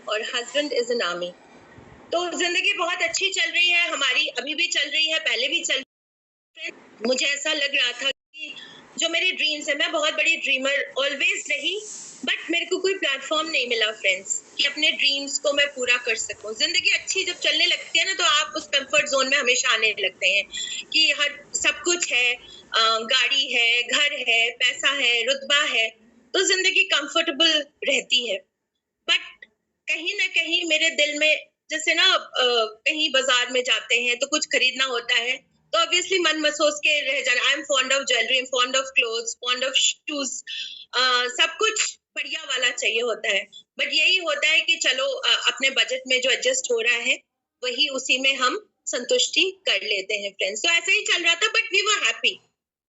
और husband is an army. तो जिंदगी बहुत अच्छी चल रही है हमारी, अभी भी चल रही है, पहले भी चल रही है। मुझे ऐसा लग रहा था कि जो मेरी ड्रीम्स है, मैं बहुत बड़ी ड्रीमर ऑलवेज रही, बट मेरे को कोई प्लेटफॉर्म नहीं मिला फ्रेंड्स कि अपने ड्रीम्स को मैं पूरा कर सकूं। जिंदगी अच्छी जब चलने लगती है ना, तो आप उस कंफर्ट जोन में हमेशा आने लगते हैं कि हर सब कुछ है, गाड़ी है, घर है, पैसा है, रुतबा है, तो जिंदगी कंफर्टेबल रहती है। बट कहीं ना कहीं मेरे दिल में, जैसे ना कहीं बाजार में जाते हैं तो कुछ खरीदना होता है, तो ऑब्वियसली मन महसूस के रह जाना। I am fond of jewellery, fond of clothes, fond of shoes, सब कुछ बढ़िया वाला चाहिए होता है। बट यही होता है कि चलो अपने बजट में जो एडजस्ट हो रहा है वही, उसी में हम संतुष्टि कर लेते हैं फ्रेंड्स। तो ऐसे ही चल रहा था, बट वी वर हैप्पी,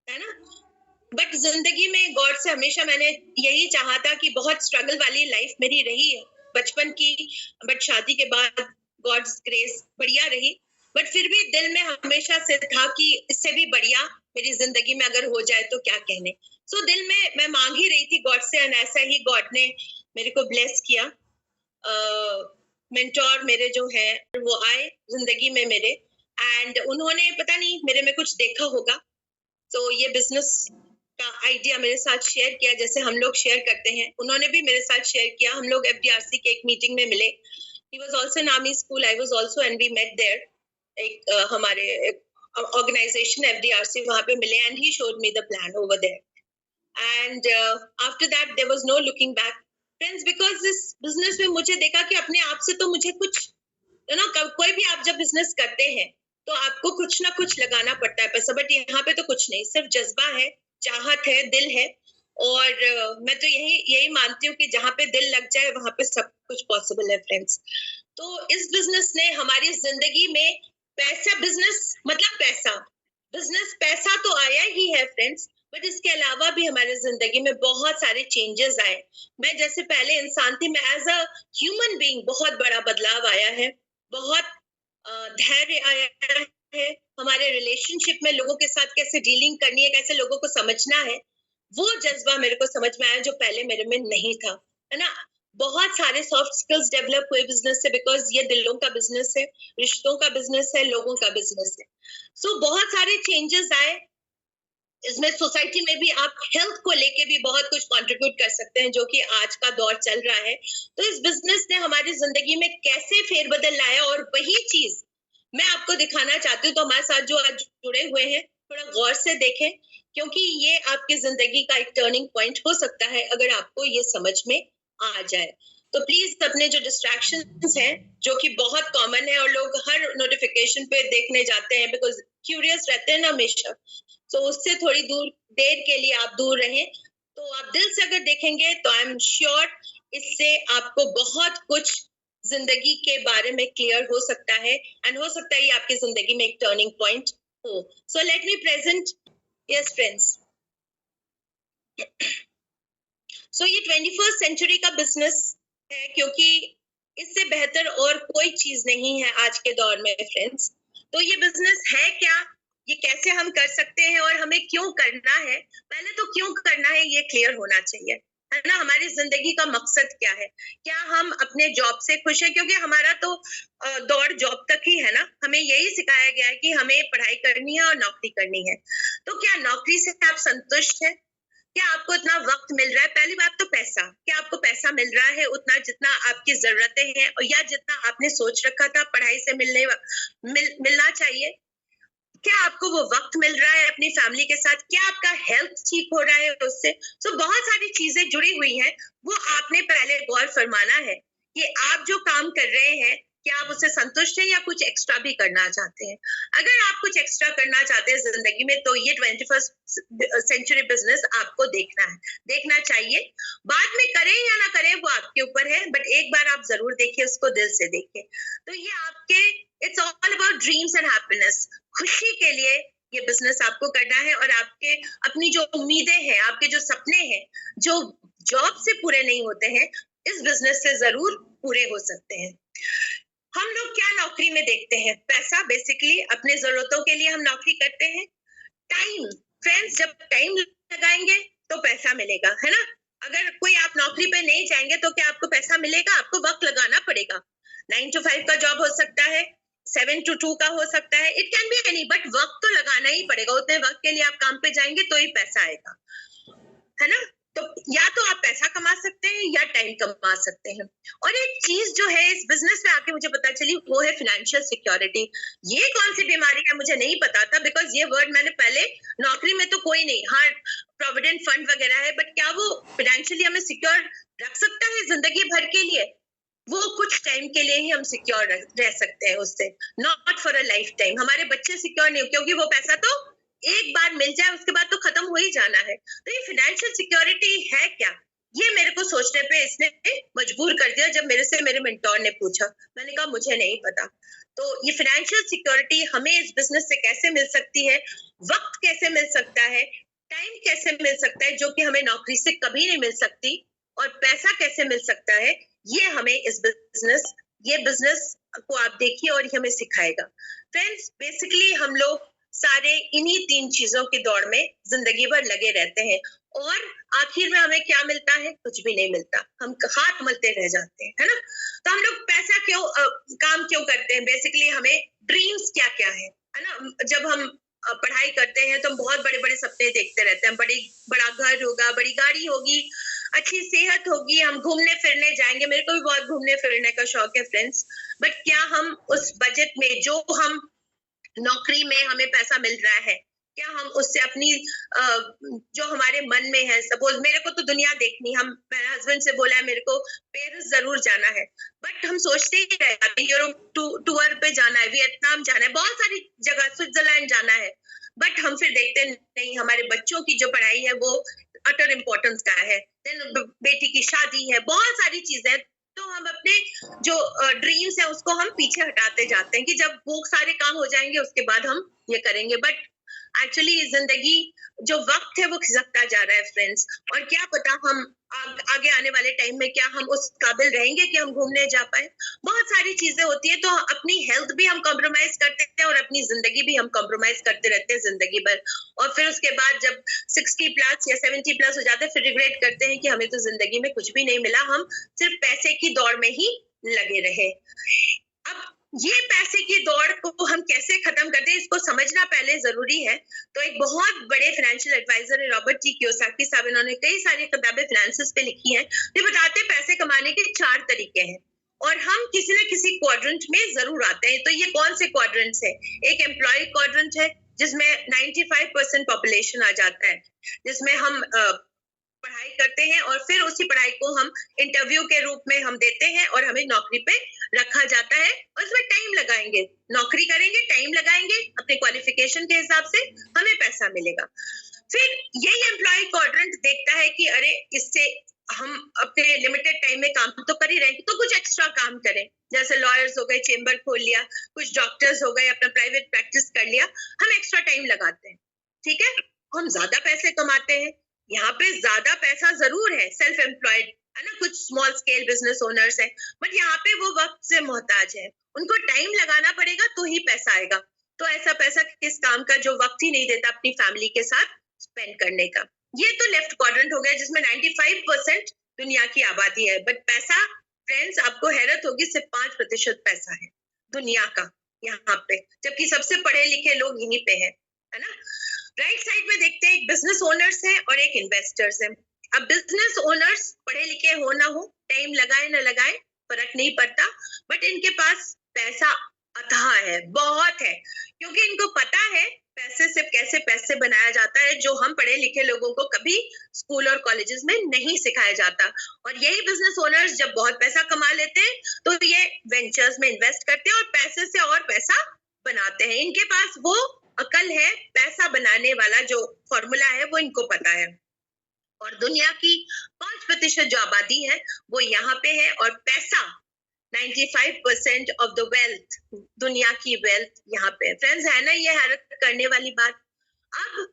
है ना। बट जिंदगी में गॉड से हमेशा मैंने यही चाहा था कि बहुत स्ट्रगल वाली लाइफ मेरी रही है बचपन की, बट शादी के बाद गॉड्स ग्रेस बढ़िया रही। बट फिर भी दिल में हमेशा से था कि इससे भी बढ़िया मेरी जिंदगी में अगर हो जाए तो क्या कहने। सो दिल में मैं मांग ही रही थी गॉड से, एंड ऐसा ही गॉड ने मेरे को ब्लेस किया। मेंटोर मेरे जो है वो आए जिंदगी में मेरे, एंड उन्होंने पता नहीं मेरे में कुछ देखा होगा, तो ये बिजनेस का आइडिया मेरे साथ शेयर किया, जैसे हम लोग शेयर करते हैं, उन्होंने भी मेरे साथ शेयर किया। हम लोग एफडीआरसी के एक मीटिंग में मिले। He was also in army school, I was also, and we met there. एक हमारे ऑर्गेनाइजेशन एफडीआरसी, वहां पे मिले, and he showed me the plan over there. And after that there was no looking back friends, because इस business में मुझे देखा कि अपने आप से तो मुझे कुछ, यू नो, कोई भी आप जब बिजनेस करते हैं तो आपको कुछ ना कुछ लगाना पड़ता है पैसा, बट यहाँ पे तो कुछ नहीं, सिर्फ जज्बा है, चाहत है, दिल है। और मैं तो यही यही मानती हूँ कि जहाँ पे दिल लग जाए वहां पे सब कुछ पॉसिबल है फ्रेंड्स। तो इस बिजनेस ने हमारी जिंदगी में, पैसा, बिजनेस मतलब पैसा, बिजनेस पैसा तो आया ही है फ्रेंड्स, बट इसके अलावा भी हमारी जिंदगी में बहुत सारे चेंजेस आए। मैं जैसे पहले इंसान थी, मैं एज अ ह्यूमन बीइंग बहुत बड़ा बदलाव आया है, बहुत धैर्य आया है। हमारे रिलेशनशिप में लोगों के साथ कैसे डीलिंग करनी है, कैसे लोगों को समझना है, वो जज्बा मेरे को समझ में आया जो पहले मेरे में नहीं था, है ना। बहुत सारे सॉफ्ट स्किल्स डेवलप हुए बिजनेस से, बिकॉज ये दिलों का बिजनेस है, रिश्तों का बिजनेस है, लोगों का बिजनेस है। सो बहुत सारे चेंजेस आए इसमें। सोसाइटी में भी आप हेल्थ को लेके भी बहुत कुछ कंट्रीब्यूट कर सकते हैं, जो कि आज का दौर चल रहा है। तो इस बिजनेस ने हमारी जिंदगी में कैसे फेरबदल लाया, और वही चीज मैं आपको दिखाना चाहती हूँ। तो हमारे साथ जो आज जुड़े हुए हैं, थोड़ा गौर से देखें, क्योंकि ये आपकी जिंदगी का एक टर्निंग पॉइंट हो सकता है अगर आपको ये समझ में आ जाए। तो प्लीज अपने जो डिस्ट्रैक्शंस हैं, जो कि बहुत कॉमन है और लोग हर नोटिफिकेशन पे देखने जाते हैं, बिकॉज क्यूरियस रहते हैं ना हमेशा, तो उससे थोड़ी दूर, देर के लिए आप दूर रहें। तो आप दिल से अगर देखेंगे तो आई एम श्योर इससे आपको बहुत कुछ जिंदगी के बारे में क्लियर हो सकता है, एंड हो सकता है ये आपकी जिंदगी में एक टर्निंग पॉइंट हो। So let me present, yes friends, so ये 21st सेंचुरी का बिजनेस है, क्योंकि इससे बेहतर और कोई चीज नहीं है आज के दौर में फ्रेंड्स। तो ये बिजनेस है क्या, ये कैसे हम कर सकते हैं, और हमें क्यों करना है, पहले तो क्यों करना है ये क्लियर होना चाहिए, है ना। हमारी जिंदगी का मकसद क्या है, क्या हम अपने जॉब से खुश हैं, क्योंकि हमारा तो दौर जॉब तक ही है ना। हमें यही सिखाया गया है कि हमें पढ़ाई करनी है और नौकरी करनी है। तो क्या नौकरी से आप संतुष्ट हैं, क्या आपको इतना वक्त मिल रहा है? पहली बात तो पैसा, क्या आपको पैसा मिल रहा है उतना जितना आपकी जरूरतें हैं, या जितना आपने सोच रखा था पढ़ाई से मिलना चाहिए? क्या आपको वो वक्त मिल रहा है अपनी फैमिली के साथ? क्या आपका हेल्थ ठीक हो रहा है उससे? तो बहुत सारी चीजें जुड़ी हुई हैं, वो आपने पहले गौर फरमाना है कि आप जो काम कर रहे हैं, क्या आप उससे संतुष्ट हैं या कुछ एक्स्ट्रा भी करना चाहते हैं। अगर आप कुछ एक्स्ट्रा करना चाहते हैं जिंदगी में, तो ये 21st सेंचुरी बिजनेस आपको देखना है, देखना चाहिए। बाद में करें या ना करें वो आपके ऊपर है, बट एक बार आप जरूर देखिए उसको, दिल से देखिए। तो ये आपके, it's all about dreams and happiness. खुशी के लिए ये बिजनेस आपको करना है, और आपके अपनी जो उम्मीदें हैं, आपके जो सपने हैं, जो जॉब से पूरे नहीं होते हैं, इस बिजनेस से जरूर पूरे हो सकते हैं। हम लोग क्या नौकरी में देखते हैं? पैसा, बेसिकली अपने जरूरतों के लिए हम नौकरी करते हैं। टाइम फ्रेंड्स, जब टाइम लगाएंगे तो पैसा मिलेगा, है ना। अगर कोई आप नौकरी पे नहीं जाएंगे तो क्या आपको पैसा मिलेगा? आपको वक्त लगाना पड़ेगा। 9 to 5 का जॉब हो सकता है, 7 to 2 का हो सकता है, it can be any, but वक्त तो लगाना ही पड़ेगा। उतने वक्त के लिए आप काम पे जाएंगे तो ही पैसा आएगा, है ना? तो या तो आप पैसा कमा सकते हैं या टाइम कमा सकते हैं। और एक चीज जो है इस बिजनेस में आके मुझे पता चली वो है फाइनेंशियल सिक्योरिटी। ये कौन सी बीमारी है मुझे नहीं पता था, बिकॉज ये वर्ड मैंने पहले, नौकरी में तो कोई नहीं, हाँ प्रोविडेंट फंड वगैरह है, बट क्या वो फाइनेंशियली हमें सिक्योर रख सकता है जिंदगी भर के लिए? वो कुछ टाइम के लिए ही हम सिक्योर रह सकते हैं उससे, not for a life time. हमारे बच्चे सिक्योर नहीं, क्योंकि वो पैसा तो एक बार मिल जाए उसके बाद तो खत्म हो ही जाना है। तो ये फाइनेंशियल सिक्योरिटी है क्या, ये मेरे को सोचने पे इसने मजबूर कर दिया। जब मेरे से मेरे मेंटोर ने पूछा, मैंने कहा मुझे नहीं पता। तो ये फाइनेंशियल सिक्योरिटी हमें इस बिजनेस से कैसे मिल सकती है, वक्त कैसे मिल सकता है, टाइम कैसे मिल सकता है जो कि हमें नौकरी से कभी नहीं मिल सकती, और पैसा कैसे मिल सकता है, ये हमें ये बिजनेस को आप देखिए और ये हमें सिखाएगा। फ्रेंड्स, बेसिकली हम लोग सारे इन्हीं 3 चीजों की दौड़ में जिंदगी भर लगे रहते हैं, और आखिर में हमें क्या मिलता है? कुछ भी नहीं मिलता, हम हाथ मलते रह जाते हैं, है ना? तो हम लोग पैसा काम क्यों करते हैं? बेसिकली हमें ड्रीम्स क्या क्या है ना? जब हम पढ़ाई करते हैं तो हम बहुत बड़े बड़े सपने देखते रहते हैं, बड़ा घर होगा, बड़ी गाड़ी होगी, अच्छी सेहत होगी, हम घूमने फिरने जाएंगे। मेरे को भी बहुत घूमने फिरने का शौक है फ्रेंड्स, बट क्या हम उस बजट में, जो हम नौकरी में हमें पैसा मिल रहा है, क्या हम उससे अपनी जो हमारे मन में है, सपोज मेरे को तो दुनिया देखनी, मेरे हस्बैंड से बोला है मेरे को पेरिस जरूर जाना है, बट हम सोचते ही रह जाते हैं, यूरोप टूर पे जाना है, वियतनाम जाना है, बहुत सारी जगह, स्विट्जरलैंड जाना है, बट हम फिर देखते नहीं हमारे बच्चों की जो पढ़ाई है वो अटर इम्पोर्टेंस का है, देन बेटी की शादी है, बहुत सारी चीजें। तो हम अपने जो ड्रीम्स है उसको हम पीछे हटाते जाते हैं कि जब वो सारे काम हो जाएंगे उसके बाद हम ये करेंगे, बट एक्चुअली जिंदगी जो वक्त है वो खिसकता जा रहा है फ्रेंड्स, और क्या पता हम आगे आने वाले टाइम में क्या हम उस काबिल रहेंगे कि हम घूमने जा पाए। बहुत सारी चीजें होती है, तो अपनी हेल्थ भी हम कॉम्प्रोमाइज करते हैं और अपनी जिंदगी भी हम कॉम्प्रोमाइज करते रहते हैं जिंदगी भर, और फिर उसके बाद जब 60+ या 70+ हो जाते हैं फिर रिग्रेट करते हैं कि हमें तो जिंदगी में कुछ भी नहीं मिला, हम सिर्फ पैसे की दौड़ में ही लगे रहे। अब ये पैसे की दौड़ को हम कैसे खत्म करते हैं इसको समझना पहले जरूरी है। तो एक बहुत बड़े फाइनेंशियल एडवाइजर है रॉबर्ट टी कियोसाकी साहब, इन्होंने कई सारी किताबें फाइनेंस पे लिखी हैं। ये बताते हैं पैसे कमाने के 4 तरीके हैं, और हम किसी न किसी क्वाड्रेंट में जरूर आते हैं। तो ये कौन से क्वाड्रेंट्स है? एक एम्प्लॉय क्वाड्रेंट है जिसमें 95% पॉपुलेशन आ जाता है, जिसमें हम पढ़ाई करते हैं और फिर उसी पढ़ाई को हम इंटरव्यू के रूप में हम देते हैं और हमें नौकरी पे रखा जाता है, और इसमें टाइम लगाएंगे, नौकरी करेंगे, टाइम लगाएंगे, अपने क्वालिफिकेशन के हिसाब से हमें पैसा मिलेगा। फिर यही एम्प्लॉय क्वाड्रेंट देखता है कि अरे इससे हम अपने लिमिटेड टाइम में काम तो कर ही रहे हैं, तो कुछ एक्स्ट्रा काम करें, जैसे लॉयर्स हो गए, चेंबर खोल लिया, कुछ डॉक्टर्स हो गए, अपना प्राइवेट प्रैक्टिस कर लिया, हम एक्स्ट्रा टाइम लगाते हैं, ठीक है, हम ज्यादा पैसे कमाते हैं। यहाँ पे ज्यादा पैसा जरूर है, सेल्फ एम्प्लॉयड है ना, कुछ स्मॉल स्केल बिजनेस ओनर्स है, बट यहाँ पे वो वक्त से मोहताज है, उनको टाइम लगाना पड़ेगा तो ही पैसा आएगा। तो ऐसा पैसा किस काम का जो वक्त ही नहीं देता अपनी फैमिली के साथ स्पेंड करने का। ये तो लेफ्ट क्वाड्रेंट हो गया जिसमें 95% दुनिया की आबादी है, बट पैसा फ्रेंड्स आपको हैरत होगी सिर्फ 5% पैसा है दुनिया का यहाँ पे, जबकि सबसे पढ़े लिखे लोग यहीं पे है ना। राइट साइड में देखते हैं एक बिजनेस ओनर्स है और एक इन्वेस्टर्स है। अब बिजनेस ओनर्स पढ़े लिखे हो ना हो, टाइम लगाए ना लगाए फर्क नहीं पड़ता, बट इनके पास पैसा अथाह है, बहुत है, क्योंकि इनको पता है पैसे से कैसे पैसे बनाया जाता है, जो हम पढ़े लिखे लोगों को कभी स्कूल और कॉलेजेस में नहीं सिखाया जाता। और यही बिजनेस ओनर्स जब बहुत पैसा कमा लेते हैं तो ये वेंचर्स में इन्वेस्ट करते हैं और पैसे से और पैसा बनाते हैं। इनके पास वो अकल है, पैसा बनाने वाला जो फॉर्मूला है वो इनको पता है। और दुनिया की 5% जो आबादी है वो यहाँ पे है, और पैसा 95% ऑफ द वेल्थ, दुनिया की वेल्थ यहाँ पे। फ्रेंड्स, है ना ये हैरत करने वाली बात। अब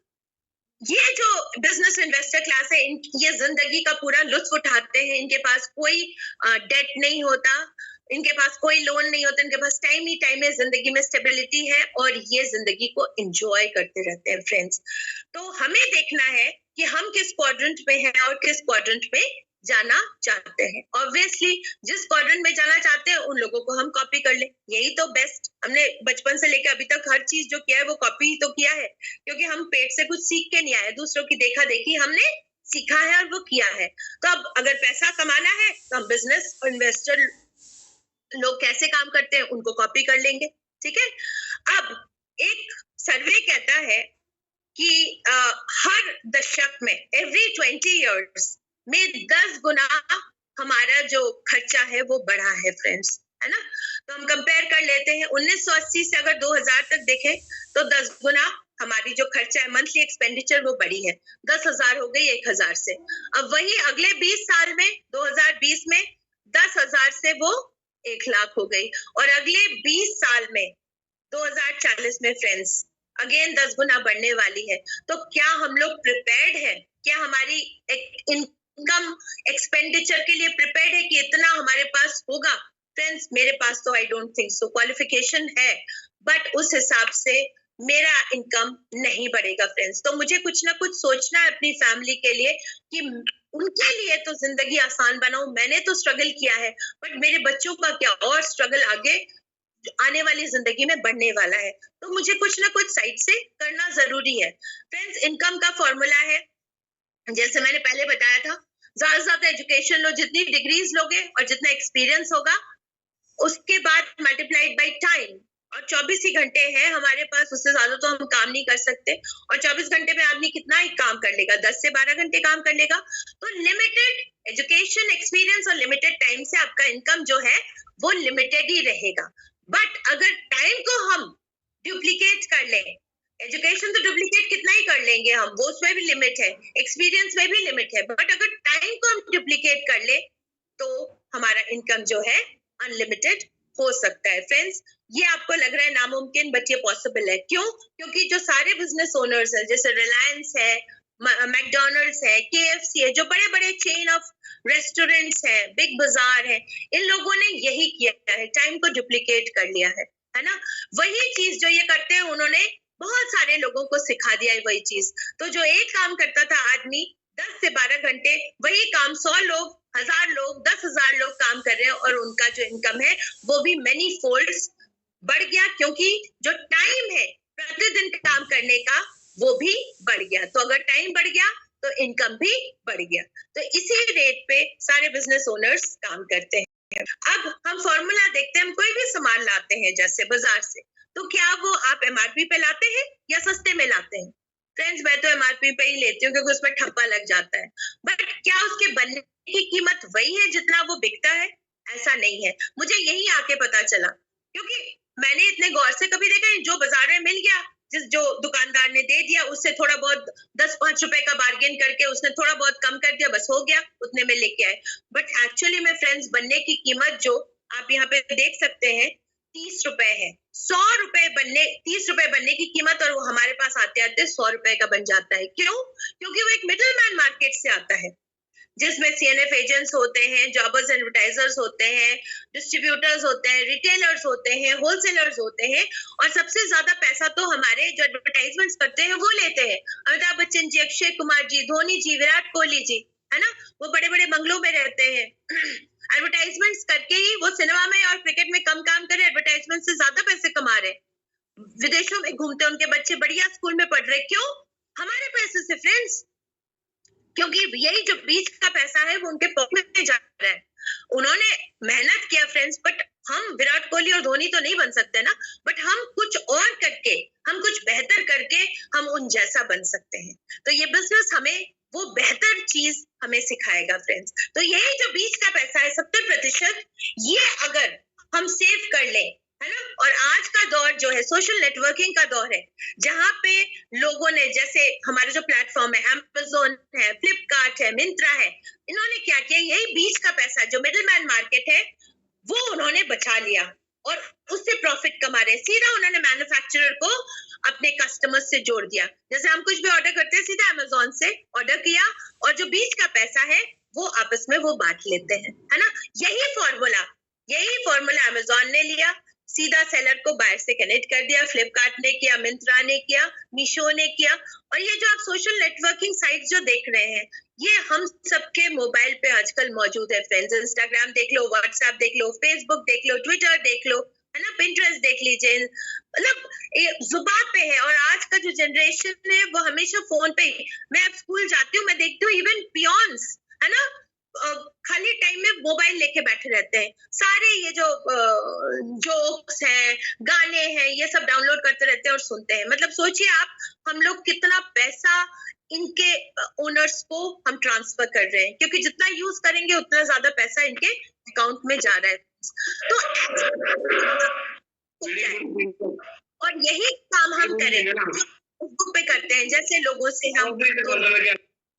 ये जो बिजनेस इन्वेस्टर क्लास है, ये जिंदगी का पूरा लुत्फ उठाते हैं, इनके पास कोई डेट नहीं होता, इनके पास कोई लोन नहीं होता, इनके पास टाइम ही टाइम है, जिंदगी में स्टेबिलिटी है और ये जिंदगी को एंजॉय करते रहते हैं फ्रेंड्स। तो हमें देखना है कि हम किस क्वाड्रेंट में हैं और किस क्वाड्रेंट में जाना चाहते हैं। ऑब्वियसली जिस क्वाड्रेंट में जाना चाहते हैं उन लोगों को हम कॉपी कर ले, यही तो बेस्ट। हमने बचपन से लेकर अभी तक हर चीज जो किया है वो कॉपी ही तो किया है, क्योंकि हम पेट से कुछ सीख के नहीं आए, दूसरों की देखा देखी हमने सीखा है और वो किया है। तो अब अगर पैसा कमाना है तो हम बिजनेस और इन्वेस्टर लोग कैसे काम करते हैं उनको कॉपी कर लेंगे, ठीक है। अब एक सर्वे कहता है कि हर दशक में एवरी 20 इयर्स में 10 गुना हमारा जो खर्चा है वो बढ़ा है फ्रेंड्स, है ना। तो हम कंपेयर कर लेते हैं 1980 से अगर 2000 तक देखें तो 10 गुना हमारी जो खर्चा है, मंथली एक्सपेंडिचर, वो बढ़ी है। 10,000 हो गई 1,000 से। अब वही अगले 20 साल में 2020 में 10,000 से वो 1,00,000 हो गई, और अगले 20 साल में 2040 में फ्रेंड्स अगेन 10 गुना बढ़ने वाली है। तो क्या हम लोग प्रिपेयर्ड है? क्या हमारी इनकम एक्सपेंडिचर के लिए प्रिपेयर्ड है कि इतना हमारे पास होगा? फ्रेंड्स मेरे पास तो I don't think so. Qualification है बट उस हिसाब से मेरा इनकम नहीं बढ़ेगा फ्रेंड्स। तो मुझे कुछ ना कुछ सोचना है अपनी फैमिली के लिए कि उनके लिए तो जिंदगी आसान बनाऊं। मैंने तो स्ट्रगल किया है बट मेरे बच्चों का क्या और स्ट्रगल आगे आने वाली जिंदगी में बढ़ने वाला है, तो मुझे कुछ ना कुछ साइड से करना जरूरी है। फ्रेंड्स इनकम का फॉर्मूला है, जैसे मैंने पहले बताया था, ज्यादा से ज्यादा एजुकेशन लो, जितनी डिग्रीज लोगे और जितना एक्सपीरियंस होगा उसके बाद मल्टीप्लाइड बाय टाइम। और 24 ही घंटे हैं हमारे पास, उससे ज्यादा तो हम काम नहीं कर सकते। और 24 घंटे में आदमी कितना ही काम कर लेगा? 10 से 12 घंटे काम कर लेगा। तो लिमिटेड एजुकेशन, एक्सपीरियंस और लिमिटेड टाइम से आपका इनकम जो है वो लिमिटेड ही रहेगा। बट अगर टाइम को हम डुप्लीकेट कर लें, एजुकेशन तो डुप्लीकेट कितना ही कर लेंगे हम, वो उसमें भी लिमिट है, एक्सपीरियंस में भी लिमिट है, बट अगर टाइम को हम डुप्लीकेट कर ले तो हमारा इनकम जो है अनलिमिटेड हो सकता है। फ्रेंड्स ये आपको लग रहा है नामुमकिन, बट ये पॉसिबल है। क्यों? क्योंकि जो सारे बिजनेस ओनर्स हैं, जैसे रिलायंस है, मैकडोनल्ड्स है, केएफसी है, जो बड़े बड़े चेन ऑफ रेस्टोरेंट्स है, बिग बाजार है, इन लोगों ने यही किया है, टाइम को डुप्लीकेट कर लिया है ना। वही चीज जो ये करते हैं उन्होंने बहुत सारे लोगों को सिखा दिया है वही चीज। तो जो एक काम करता था आदमी 10 से 12 घंटे, वही काम 100 लोग, 1000 लोग, 10,000 लोग काम कर रहे हैं और उनका जो इनकम है वो भी मेनी फोल्ड्स बढ़ गया, क्योंकि जो टाइम है प्रतिदिन काम करने का वो भी बढ़ गया। तो अगर टाइम बढ़ गया तो इनकम भी बढ़ गया। तो इसी रेट पे सारे बिजनेस ओनर्स काम करते हैं। अब हम फॉर्मूला देखते हैं, हम कोई भी सामान लाते हैं जैसे बाजार से, तो क्या वो आप एमआरपी पे लाते हैं या सस्ते में लाते हैं? फ्रेंड्स मैं तो एमआरपी पे ही लेती हूँ क्योंकि उसमें ठप्पा लग जाता है। बट क्या उसके बनने की कीमत वही है जितना वो बिकता है? ऐसा नहीं है। मुझे यही आके पता चला, क्योंकि मैंने इतने गौर से कभी देखा नहीं। जो बाजार में मिल गया, जो दुकानदार ने दे दिया, उससे थोड़ा बहुत 10-5 रुपए का बार्गेन करके उसने थोड़ा बहुत कम कर दिया, बस हो गया, उतने में लेके आए। बट एक्चुअली में फ्रेंड्स बनने की कीमत जो आप यहाँ पे देख सकते हैं 30 रुपए है। 30 रुपए बनने की कीमत, और वो हमारे पास आते आते 100 रुपए का बन जाता है। क्यों? क्योंकि वो एक मिडिल मैन मार्केट से आता है, जिसमें सीएनएफ एजेंट्स होते हैं, जॉबर्स एडवर्टाइजर्स होते हैं, डिस्ट्रीब्यूटर्स होते हैं, रिटेलर्स होते हैं, होलसेलर्स होते हैं, और सबसे ज्यादा पैसा तो हमारे जो एडवर्टाइजमेंट्स करते हैं वो लेते हैं। अमिताभ बच्चन जी, अक्षय कुमार जी, धोनी जी, विराट कोहली जी, है ना। वो बड़े बड़े बंगलों में रहते हैं एडवर्टाइजमेंट्स करके ही वो सिनेमा में और क्रिकेट में कम काम करे, एडवर्टाइजमेंट से ज्यादा पैसे कमा रहे। विदेशों में घूमते, उनके बच्चे बढ़िया स्कूल में पढ़ रहे। क्यों? हमारे पैसे से फ्रेंड्स, क्योंकि यही जो बीच का पैसा है वो उनके पॉकेट में जा रहा है। उन्होंने मेहनत किया फ्रेंड्स, बट हम विराट कोहली और धोनी तो नहीं बन सकते ना, बट हम कुछ और करके, हम कुछ बेहतर करके हम उन जैसा बन सकते हैं। तो ये बिजनेस हमें वो बेहतर चीज हमें सिखाएगा फ्रेंड्स। तो यही जो बीच का पैसा है 70%, ये अगर हम सेव कर लें, है ना। और आज का दौर जो है सोशल नेटवर्किंग का दौर है, जहां पे लोगों ने, जैसे हमारे जो प्लेटफॉर्म है, अमेज़न है, फ्लिपकार्ट है, मिंत्रा है, इन्होंने क्या किया, यही बीच का पैसा जो मिडिल मैन मार्केट है वो उन्होंने बचा लिया और उससे प्रॉफिट कमा रहे। सीधा उन्होंने मैन्युफैक्चरर को अपने कस्टमर्स से जोड़ दिया। जैसे हम कुछ भी ऑर्डर करते हैं, सीधा अमेज़न से ऑर्डर किया और जो बीच का पैसा है वो आपस में वो बांट लेते हैं, है ना। यही फॉर्मूला अमेज़न ने लिया, सीधा सेलर को बायर से कनेक्ट कर दिया, फ्लिपकार्ट ने किया, मिंत्रा ने किया, मीशो ने किया। और ये जो आप सोशल नेटवर्किंग साइट जो देख रहे हैं, ये हम सबके मोबाइल पे आजकल मौजूद है फ्रेंड्स। इंस्टाग्राम देख लो, व्हाट्सएप देख लो, फेसबुक देख लो, ट्विटर देख लो, है ना, पिंटरेस्ट देख लीजिए, मतलब जुबान पे है। और आज का जो जनरेशन है वो हमेशा फोन पे ही। मैं अब स्कूल जाती हूँ, मैं देखती हूँ इवन पियोन्स, है ना, खाली टाइम में मोबाइल लेके बैठे रहते हैं। सारे ये जो जोक्स हैं, गाने हैं, ये सब डाउनलोड करते रहते हैं और सुनते हैं। मतलब सोचिए आप, हम लोग कितना पैसा इनके ओनर्स को हम ट्रांसफर कर रहे हैं, क्योंकि जितना यूज करेंगे उतना ज्यादा पैसा इनके अकाउंट में जा रहा है। तो और यही काम हम करेंगे, फेसबुक पे करते हैं, जैसे लोगों से हम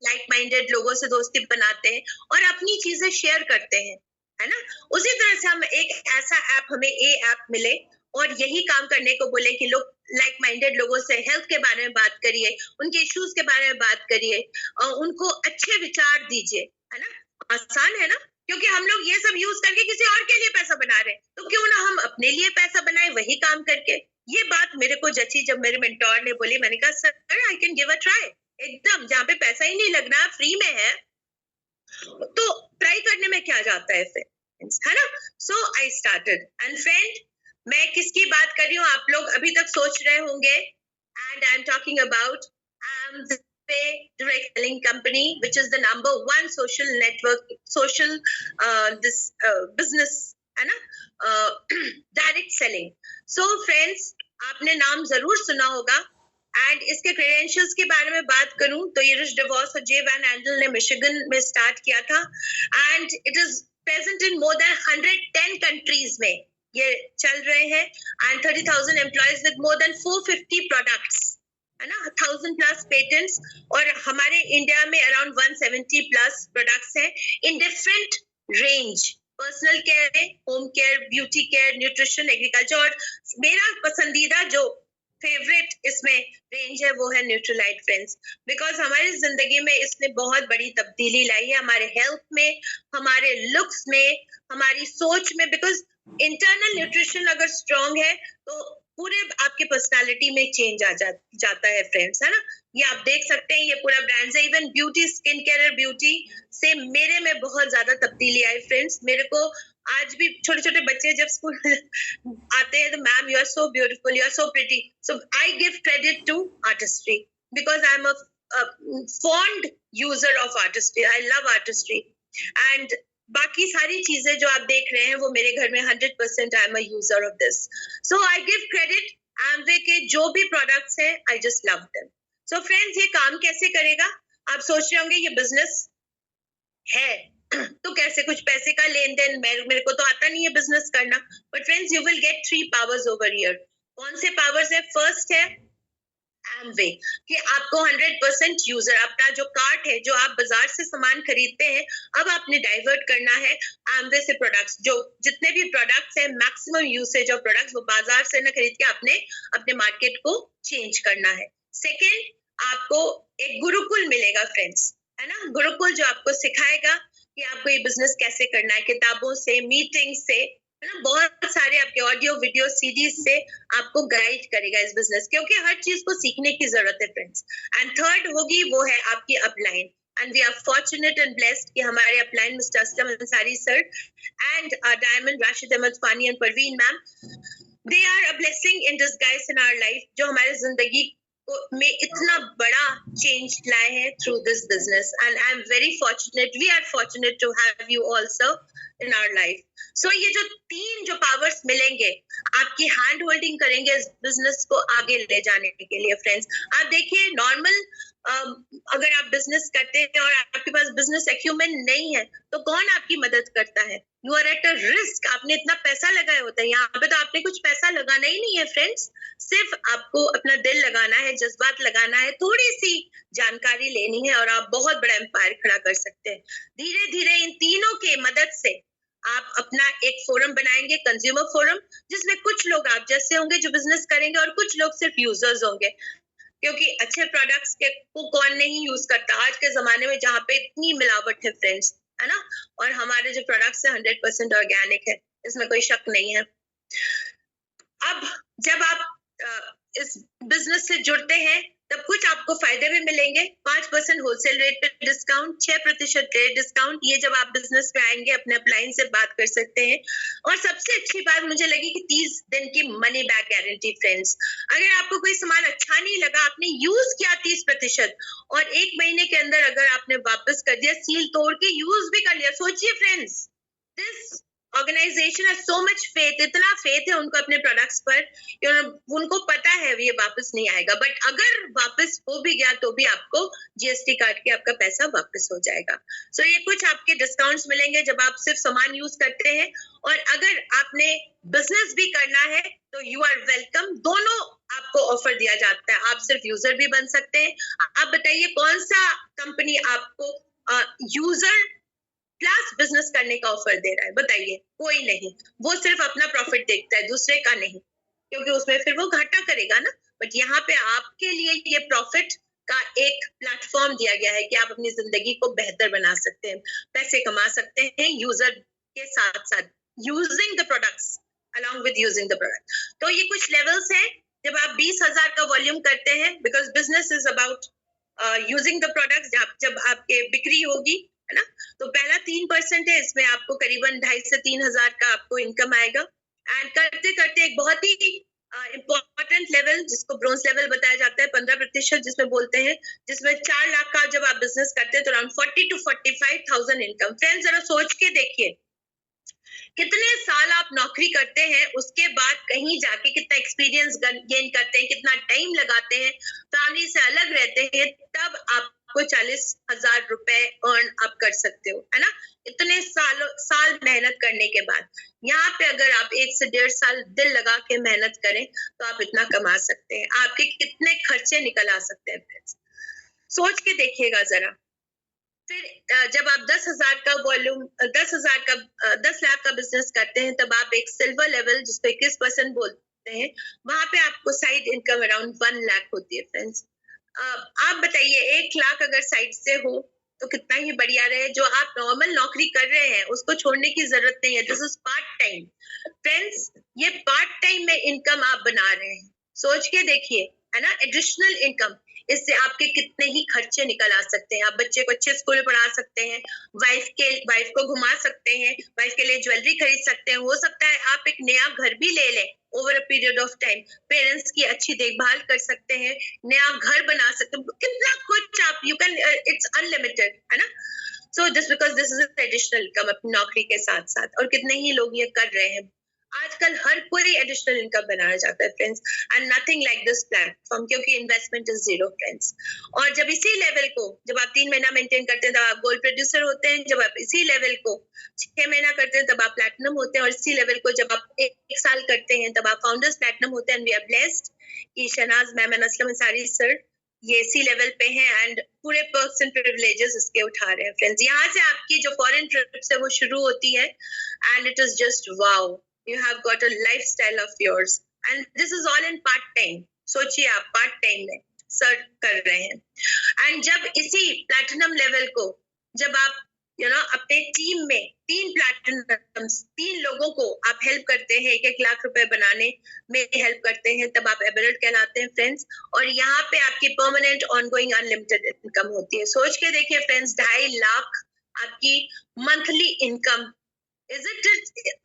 लाइक माइंडेड लोगों से दोस्ती बनाते हैं और अपनी चीजें शेयर करते हैं, है ना। उसी तरह से हम एक ऐसा ऐप, हमें ऐप मिले और यही काम करने को बोले कि लोग लाइक माइंडेड लोगों से हेल्थ के बारे में बात करिए, उनके इश्यूज के बारे में बात करिए और उनको अच्छे विचार दीजिए, है ना। आसान है ना, क्योंकि हम लोग ये सब यूज करके किसी और के लिए पैसा बना रहे हैं, तो क्यों ना हम अपने लिए पैसा बनाए वही काम करके। ये बात मेरे को जची जब मेरे मेंटोर ने बोली। मैंने कहा sir, I can give a try, एकदम, जहाँ पे पैसा ही नहीं लगना, फ्री में है, तो ट्राई करने में क्या जाता है फिर, है ना। सो आई स्टार्टेड। एंड फ्रेंड, मैं किसकी बात कर रही हूँ आप लोग अभी तक सोच रहे होंगे, and I am talking about Amway Direct Selling Company, which is the #1 social network, social this business, है ना, डायरेक्ट सेलिंग। सो फ्रेंड्स, आपने नाम जरूर सुना होगा। एंड इसके क्रेडेंशियल्स के बारे में बात करूं तो ये रिच डिवॉर्स और जे वैन एंडल ने मिशिगन में स्टार्ट किया था, and it is present in more than 110 countries में ये चल रहे हैं, and 30,000 employees with more than 450 products, है ना, 1000+ पेटेंट्स, और हमारे इंडिया में अराउंड 170+ प्रोडक्ट्स हैं in different range, personal care, home care, beauty care, nutrition, agriculture, और मेरा पसंदीदा जो फेवरेट इसमें रेंज है वो है न्यूट्रीलाइट फ्रेंड्स, बिकॉज हमारी जिंदगी में इसने बहुत बड़ी तब्दीली लाई है, हमारे हेल्थ में, हमारे लुक्स में, हमारी सोच में। बिकॉज इंटरनल न्यूट्रिशन अगर स्ट्रॉन्ग है तो पूरे आपके पर्सनालिटी में चेंज आ जाता है फ्रेंड्स, है ना। ये आप देख सकते हैं, ये पूरा ब्रांड है। Even beauty, skin care, beauty से मेरे में बहुत ज्यादा तब्दीली आई फ्रेंड्स। मेरे को आज भी छोटे छोटे बच्चे जब स्कूल आते हैं तो ma'am you are so beautiful, you are so pretty, so I give credit to Artistry, because I am a fond user of Artistry, I love Artistry. And बाकी सारी चीजें जो आप देख रहे हैं वो मेरे घर में 100% आई am a user of this, so I give credit. Amway के जो भी प्रोडक्ट्स हैं, I just love them. So friends, ये काम कैसे करेगा? आप सोच रहे होंगे ये बिजनेस है तो कैसे कुछ पैसे का लेन देन, मेरे को तो आता नहीं है बिजनेस करना, but friends you will get 3 powers over here. कौन से पावर्स है? फर्स्ट है Amway, कि आपको 100% यूजर, अपना जो कार्ट है, जो आप बाजार से सामान खरीदते हैं, अब आपने डाइवर्ट करना है Amway से प्रोडक्ट्स। जो जितने भी प्रोडक्ट्स हैं, मैक्सिमम यूसेज ऑफ प्रोडक्ट्स वो बाजार से न खरीद के अपने मार्केट को चेंज करना है। सेकेंड, आपको एक गुरुकुल मिलेगा फ्रेंड्स, है ना, गुरुकुल जो आपको सिखाएगा कि आपको ये बिजनेस कैसे करना है, किताबों से, मीटिंग से, है ना, बहुत सारे आपके ऑडियो, वीडियो, सीडीज से आपको गाइड करेगा इस बिजनेस, क्योंकि हर चीज को सीखने की जरूरत है फ्रेंड्स। एंड थर्ड होगी वो है आपकी upline, and we are fortunate and blessed कि हमारे upline mister Aslam Ansari sir and diamond Rashid Ahmed Fani and Parveen ma'am, they are a blessing in disguise in our life, जो हमारे जिंदगी में इतना बड़ा चेंज लाए हैं through this business. And I am very fortunate, we are fortunate to have you also in our life. So ये जो 3 जो पावर्स मिलेंगे, आपकी हैंड होल्डिंग करेंगे इस बिजनेस को आगे ले जाने के लिए फ्रेंड्स। आप देखिए, नॉर्मल अगर आप बिजनेस करते हैं और आपके पास बिजनेस एक्यूमेंट नहीं है तो कौन आपकी मदद करता है? You are at a risk, आपने इतना पैसा लगाया होता है। यहाँ पे तो आपने कुछ पैसा लगाना ही नहीं है फ्रेंड्स, सिर्फ आपको अपना दिल लगाना है, जज्बात लगाना है, थोड़ी सी जानकारी लेनी है और आप बहुत बड़ा एम्पायर खड़ा कर सकते हैं। धीरे धीरे इन तीनों के मदद से आप अपना एक फोरम बनाएंगे, कंज्यूमर फोरम, जिसमें कुछ लोग आप जैसे होंगे जो बिजनेस करेंगे और कुछ लोग सिर्फ यूजर्स होंगे, क्योंकि अच्छे प्रोडक्ट्स के को कौन नहीं यूज करता आज के जमाने में, जहाँ पे इतनी मिलावट है फ्रेंड्स, है ना। और हमारे जो प्रोडक्ट्स है 100% ऑर्गेनिक है, इसमें कोई शक नहीं है। अब जब आप इस बिजनेस से जुड़ते हैं तब कुछ आपको फायदे भी मिलेंगे। 5% होलसेल रेट पे डिस्काउंट, 6% ट्रेड डिस्काउंट। ये जब आप बिजनेस में आएंगे अपने अपलाइन से बात कर सकते हैं। और सबसे अच्छी बात मुझे लगी कि 30 दिन की मनी बैक गारंटी। फ्रेंड्स, अगर आपको कोई सामान अच्छा नहीं लगा, आपने यूज किया 30% और 1 महीने के अंदर अगर आपने वापस कर दिया, सील तोड़ के यूज भी कर लिया, सोचिए फ्रेंड्स, दिस ऑर्गेनाइजेशन है सो मच फेथ, इतना फेथ है उनको अपने प्रोडक्ट्स पर, उनको पता है ये वापस नहीं आएगा, बट अगर वापस हो भी गया तो भी आपको जीएसटी काट के आपका पैसा वापस हो जाएगा। सो ये कुछ आपके डिस्काउंट्स मिलेंगे जब आप सिर्फ सामान यूज करते हैं। और अगर आपने बिजनेस भी करना है तो यू आर वेलकम, दोनों आपको ऑफर दिया जाता है। आप सिर्फ यूजर भी बन सकते हैं। आप बताइए कौन सा कंपनी आपको यूजर प्लस बिजनेस करने का ऑफर दे रहा है? बताइए, कोई नहीं। वो सिर्फ अपना प्रॉफिट देखता है, दूसरे का नहीं, क्योंकि उसमें फिर वो घाटा करेगा ना। बट यहाँ पे आपके लिए ये प्रॉफिट का एक प्लेटफॉर्म दिया गया है कि आप अपनी जिंदगी को बेहतर बना सकते हैं, पैसे कमा सकते हैं यूजर के साथ साथ, using the products along with using the product. तो ये कुछ लेवल्स हैं। जब आप 20,000 का वॉल्यूम करते हैं, because business is about using the product, जब आपके बिक्री होगी, है ना, तो पहला 3% है, इसमें आपको करीबन 2,500 से 3,000 का आपको इनकम आएगा। एंड करते करते एक बहुत ही इम्पोर्टेंट लेवल जिसको ब्रोंज लेवल बताया जाता है, 15% जिसमें बोलते हैं, जिसमें 4 लाख का जब आप बिजनेस करते हैं तो अराउंड 40 to 45,000 इनकम। फ्रेंड्स, जरा सोच के देखिए, कितने साल आप नौकरी करते हैं, उसके बाद कहीं जाके कितना एक्सपीरियंस गेन करते हैं, कितना टाइम लगाते हैं, फैमिली से अलग रहते हैं, तब आपको 40,000 रुपए अर्न आप कर सकते हो, है ना। इतने साल मेहनत करने के बाद यहाँ पे अगर आप 1 से 1.5 साल दिल लगा के मेहनत करें तो आप इतना कमा सकते हैं। आपके कितने खर्चे निकल आ सकते हैं, सोच के देखिएगा जरा। फिर जब आप 10,000 का वॉल्यूम 10 लाख का बिजनेस करते हैं, तब आप एक सिल्वर लेवल जिसको 21% बोलते हैं, वहां पे आपको साइड इनकम अराउंड 1 लाख होती है। फ्रेंड्स, आप बताइए 1 लाख अगर साइड से हो तो कितना ही बढ़िया रहे। जो आप नॉर्मल नौकरी कर रहे हैं उसको छोड़ने की जरूरत नहीं है, this is part time. Friends, ये पार्ट टाइम में इनकम आप बना रहे हैं, सोच के देखिए, है ना, एडिशनल इनकम। इससे आपके कितने ही खर्चे निकल आ सकते हैं। आप बच्चे को अच्छे स्कूल में पढ़ा सकते हैं, वाइफ को घुमा सकते हैं, वाइफ के लिए ज्वेलरी खरीद सकते हैं, हो सकता है आप एक नया घर भी ले लें over a period of time, parents की अच्छी देखभाल कर सकते हैं, नया घर बना सकते हैं, कितना कुछ आप यू कैन, इट्स अनलिमिटेड, है ना। So this because this is additional income अपनी नौकरी के साथ साथ, और कितने ही लोग ये कर रहे हैं। आजकल हर कोई एडिशनल इनकम बनाना चाहता है friends, and nothing like this platform, क्योंकि इन्वेस्टमेंट इज जीरो फ्रेंड्स। और जब इसी लेवल को, जब आप 3 महीना मेंटेन करते हैं तब आप गोल्ड प्रोड्यूसर होते हैं, जब आप इसी लेवल को 6 महीना करते हैं तब आप प्लैटिनम होते हैं, और इसी लेवल को जब आप 1 साल करते हैं तब आप फाउंडर्स प्लैटिनम होते हैं। एंड वी आर ब्लेस्ड कि Shahnaz ma'am and Aslam Ansari sir ये इसी लेवल पे हैं, एंड पूरे पर्क्स एंड प्रिविलेजेस इसके उठा रहे हैं। फ्रेंड्स, यहाँ से आपकी जो फॉरेन ट्रिप्स है वो शुरू होती है, and it is just wow, you have got a lifestyle of yours, and this is all in part time। सोचिए आप पार्ट टाइम में सर्व कर रहे हैं। एंड जब इसी प्लैटिनम लेवल को जब आप अपने टीम में 3 लोगों को आप हेल्प करते हैं, 1-1 लाख रुपए बनाने में हेल्प करते हैं, तब आप एमरल्ड कहलाते हैं फ्रेंड्स। और यहाँ पे आपकी परमानेंट ऑनगोइंग अनलिमिटेड इनकम होती है। सोच के देखिए फ्रेंड्स, 2.5 लाख आपकी monthly income, Is it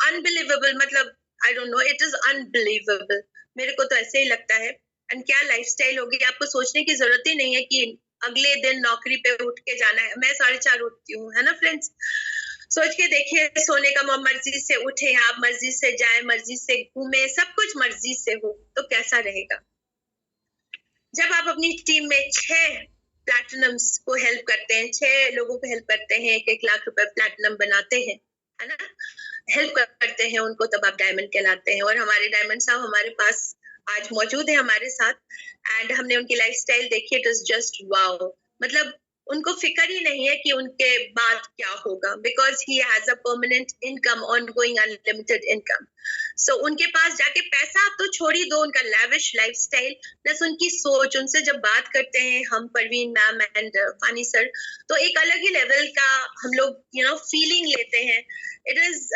unbelievable? मतलब I don't know, it is unbelievable। मेरे को तो ऐसे ही लगता है। एंड क्या लाइफस्टाइल होगी, आपको सोचने की जरूरत ही नहीं है कि अगले दिन नौकरी पे उठ के जाना है। मैं 4:30 उठती हूँ, है ना फ्रेंड्स। सोच के देखिए, सोने का मर्जी से उठे आप, मर्जी से जाए, मर्जी से घूमे, सब कुछ मर्जी से हो तो कैसा रहेगा। जब आप अपनी टीम में 6 प्लैटिनम्स को हेल्प करते हैं, 6 लोगों को हेल्प करते हैं, 1-1 लाख रुपए प्लैटिनम बनाते हैं, है ना, हेल्प करते हैं उनको, तब आप डायमंड कहलाते हैं। और हमारे डायमंड साहब हमारे पास आज मौजूद है हमारे साथ, एंड हमने उनकी लाइफस्टाइल देखी, इट इज जस्ट वाओ। मतलब उनको फिक्र ही नहीं है कि उनके बाद क्या होगा, because he has a permanent income, ongoing unlimited income. So उनके पास जाके पैसा आप तो छोड़ ही दो, उनका लैविश लाइफस्टाइल प्लस उनकी सोच, उनसे जब बात करते हैं हम, Parveen ma'am and Fani sir, तो एक अलग ही लेवल का हम लोग फीलिंग लेते हैं। इट इज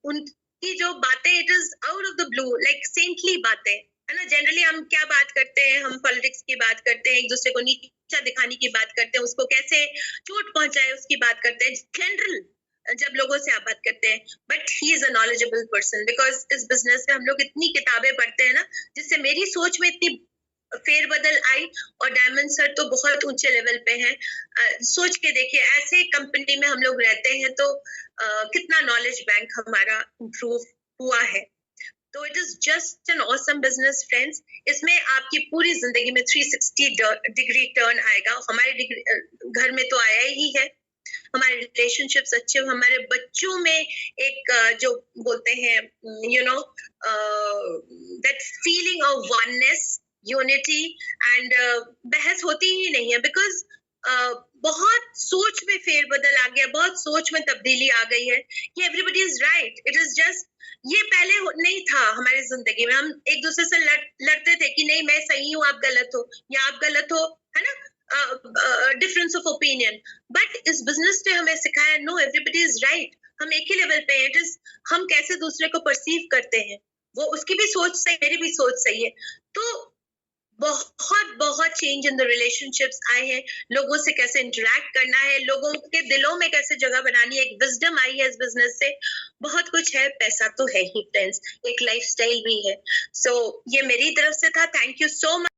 उनके की जो बातें, it is out of the blue, like saintly बातें, है ना। जनरली हम क्या बात करते हैं, हम पॉलिटिक्स की बात करते हैं, एक दूसरे को नीचा दिखाने की बात करते हैं, उसको कैसे चोट पहुंचाए उसकी बात करते हैं, जनरल जब लोगों से आप बात करते हैं। But he is a knowledgeable person, because इस बिजनेस में हम लोग इतनी किताबें पढ़ते हैं ना, जिससे मेरी सोच में इतनी फेरबदल आई। और डायमंड सर तो बहुत ऊंचे लेवल पे हैं। सोच के देखिए, ऐसे कंपनी में हम लोग रहते हैं तो कितना नॉलेज बैंक हमारा इम्प्रूव हुआ है। तो it is just an awesome business friends. इसमें आपकी पूरी जिंदगी में 360 डिग्री टर्न आएगा। हमारे घर में तो आया ही है, हमारे रिलेशनशिप्स अच्छे, हमारे बच्चों में एक जो बोलते हैं that feeling of oneness, unity and बहस होती ही नहीं है, बिकॉज बहुत सोच में फेरबदल आ गया, बहुत सोच में तब्दीली आ गई है कि everybody is right. It is just, ये पहले नहीं था हमारी जिंदगी में। हम एक दूसरे से लड़ते थे कि नहीं मैं सही हूँ आप गलत हो, या आप गलत हो, है ना, डिफरेंस ऑफ ओपिनियन। बट इस बिजनेस ने हमें सिखाया नो, एवरीबडी इज राइट, हम एक ही लेवल पे हैं। इट इज हम कैसे दूसरे को परसीव करते हैं, वो उसकी भी सोच सही, मेरी भी सोच सही है। तो बहुत बहुत चेंज इन द रिलेशनशिप्स आए हैं। लोगों से कैसे इंटरेक्ट करना है, लोगों के दिलों में कैसे जगह बनानी है, एक विजडम आई है इस बिजनेस से। बहुत कुछ है, पैसा तो है ही फ्रेंड्स, एक लाइफस्टाइल भी है। सो ये मेरी तरफ से था। Thank you so much.